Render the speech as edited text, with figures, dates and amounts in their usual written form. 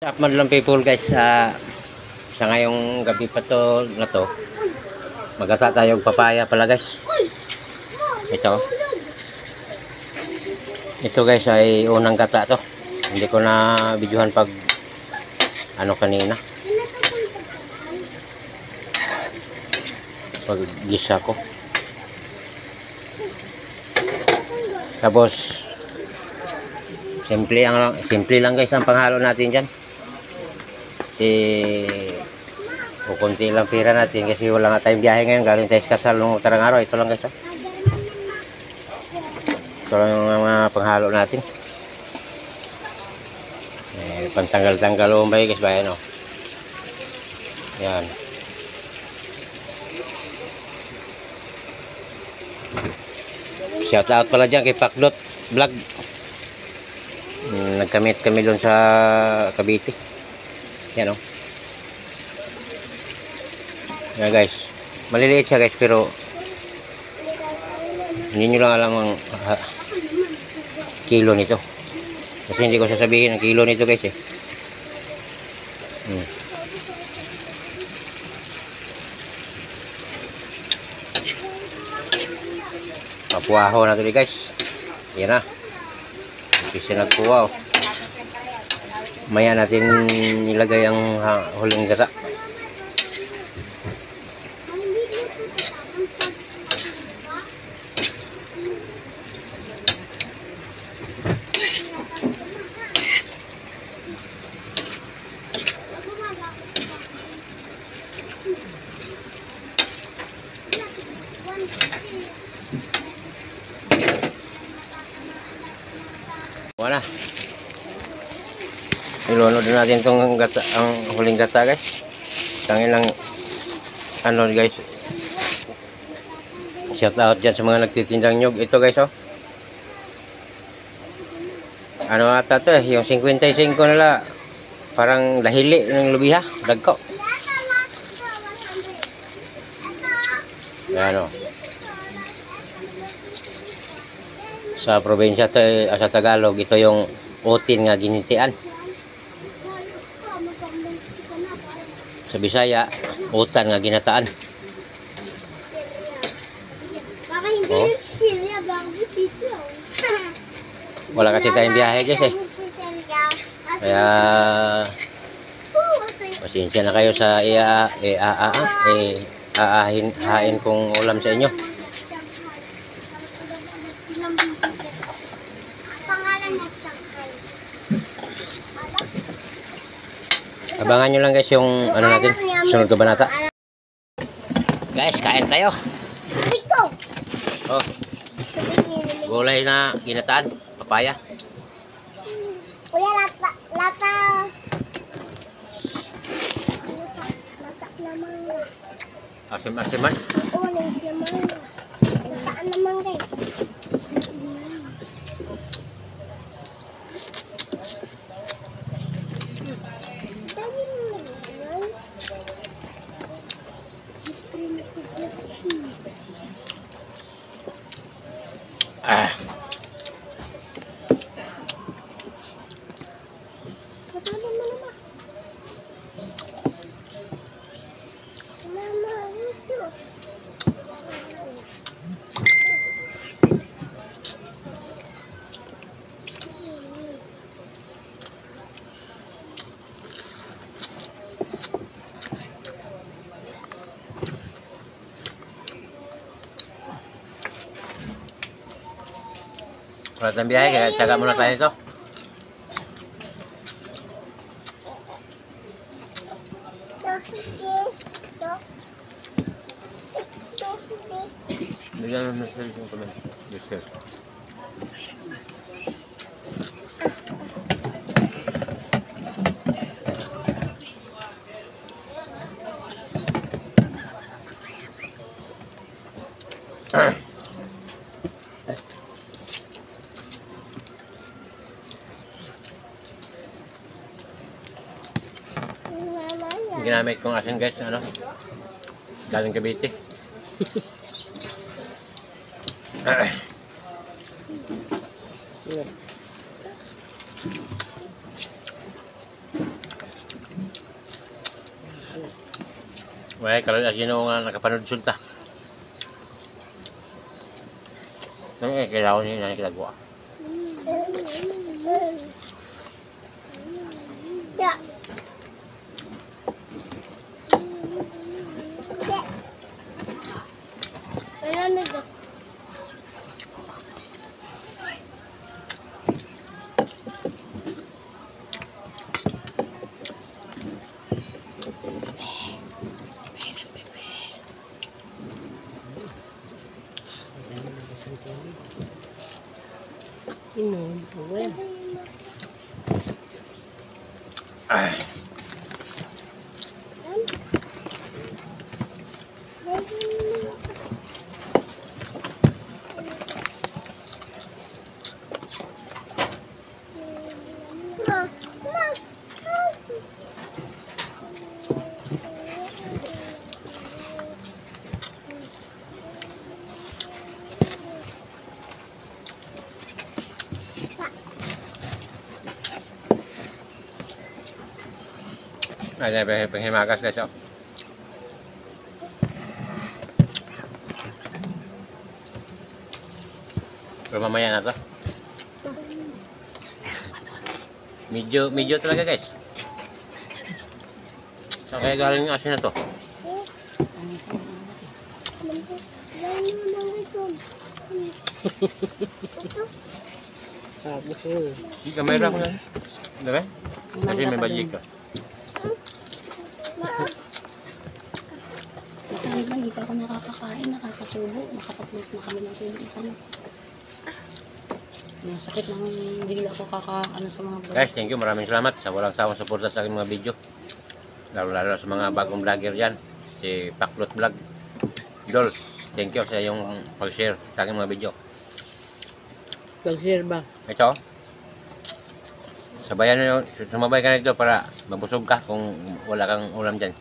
Up man lang people guys, sa ngayong gabi pa to na to, magata tayong papaya pala guys. Ito guys ay unang gata to. Hindi ko na videohan pag ano kanina, pag gisa ko. Tapos simple lang guys ang panghalo natin dyan. Kukunti lang pira natin kasi wala nga tayong biyahe ngayon, galing tayo sa Kasal nung utarang araw. Ito lang guys, ito lang yung mga panghalo natin. Pantanggal-tanggal umbay guys, bayan o. Yan. Shout out pala dyan kay Pakdot Vlog. Nagkamit kami doon sa Cavite. Yan o. Yan guys, maliliit siya guys, pero hindi nyo lang alam ang kilo nito, kasi hindi ko sasabihin ang kilo nito guys eh. Papuaho na ito guys. Yan na, umpisa nagpuaw. Maya natin ilagay ang huling gata. Wala. Ilunod natin itong gata, ang huling gata guys. Tangin lang ano guys. Shout out dyan sa mga nagtitindang nyug. Ito guys oh. Ano ata to eh, yung 55 nila. Parang dahili ng lubiha, dagko. Ano. Sa probinsya to eh, sa Tagalog, ito yung utin nga ginintian. Sa Bisaya, utan nga ginataan. Oh. Wala kasi tayong biyahe guys eh. Kaya pasensya na kayo sa hain kong ulam sa inyo. Abangan nyo lang guys yung ano natin, sunod ka banata. Guys, kain tayo. Oh, gulay na ginataan, papaya. Kuya, lata naman. Asim-asiman. Oo, naman. Lataan naman guys. Wala tayong biyahe, kaya tsaga muna tayo nito. Bigyan mo message yung comment. Yes sir. Ginamit kong asin guys, ano, galing Cavite. May kalau lagi nung nakapanood sulta. Nang kailangan niya na kinagawa. Ya. Ano na? Inom, well. Ay. Ay, penghimagas guys, oh. Pero mamaya na to. Medyo talaga guys. So kaya galing yung asin na to. Sabi ko. Hindi ka mayroon ako na. Diba? Kasi may bajik ka. Kahit lang, hindi pa ako nakakakain, nakakasubo. Nakatapos na kami ng subo na kami. Yung sakit ng bigla ako kakaano sa mga vlog. Guys, thank you. Maraming salamat sa walang sawang suporta sa aking mga video. Lalo sa mga bagong vlogger dyan. Si Paklot Vlog. Dol, thank you sa iyong pag-share sa aking mga video. Pag-share ba? Ito, sabayan nyo, sumabay ka na dito para mabusog ka kung wala kang ulam dyan.